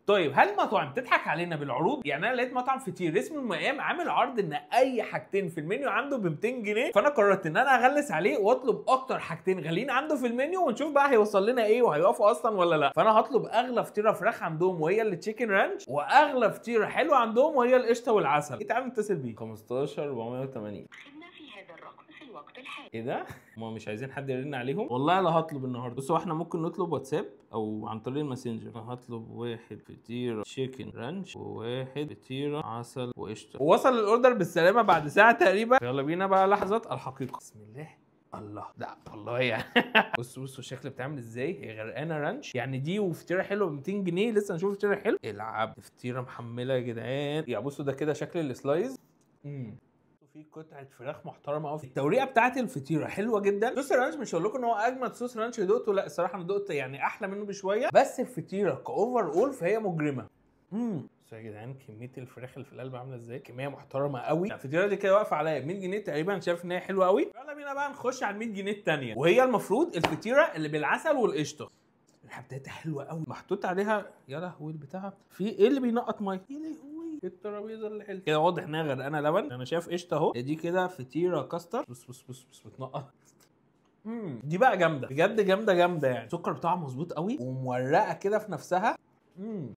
طيب هل المطاعم تضحك علينا بالعروض؟ يعني انا لقيت مطعم فطير اسمه المقام عامل عرض ان اي حاجتين في المنيو عنده ب 200 جنيه، فانا قررت ان انا اغلس عليه واطلب اكتر حاجتين غاليين عنده في المنيو، ونشوف بقى هيوصل لنا ايه وهيوافقوا اصلا ولا لا. فانا هطلب اغلى فطيره فراخ عندهم وهي اللي تشيكن رانش، واغلى فطيره حلوه عندهم وهي القشطه والعسل. ايه، تعالوا نتصل بيه. 15480. خدمة في هذا الرقم في الوقت الحالي. ايه ده؟ هما مش عايزين حد يرن عليهم؟ والله لا هطلب النهارده. بصوا احنا ممكن نطلب واتساب او عن طريق الماسنجر. انا هطلب واحد فطيره تشيكن رانش وواحد فطيره عسل وقشطه. ووصل الاوردر بالسلامه بعد ساعه تقريبا. يلا بينا بقى لحظه الحقيقه. بسم الله. الله، لا والله يعني. بصوا الشكل بتعمل ازاي، هي غرقانه رانش يعني. دي وفطيره حلوه ب 200 جنيه، لسه نشوف فطيره حلو. العب فطيره محمله يا جدعان. يعني بصوا ده كده شكل السلايز. في قطعه فراخ محترمه قوي. التوريقه بتاعت الفطيره حلوه جدا. صوص الرانش مش هقول لكم ان هو اجمد صوص رانش دقته، لا الصراحه انا دقت يعني احلى منه بشويه، بس الفطيره كاوفر اول فهي مجرمه. بصوا يا جدعان كميه الفراخ اللي في القلب عامله ازاي، كميه محترمه قوي. الفطيره دي كده واقفه عليا ب 100 جنيه تقريبا، شايف ان هي حلوه قوي. يلا بينا بقى نخش على ال 100 جنيه الثانيه، وهي المفروض الفطيره اللي بالعسل والقشطه. الريحه بتاعتها حلوه قوي، محطوط عليها يا لهوي البتاع في ايه اللي بينقط ميه، يا لهوي الترابيزه اللي حلوه كده، واضح انها غرقانه لبن. انا شايف قشطه اهو. دي كده فطيره كاستر. بص بتنقط. دي بقى جامده بجد، جامده يعني. السكر بتاعها مظبوط قوي ومورقه كده في نفسها.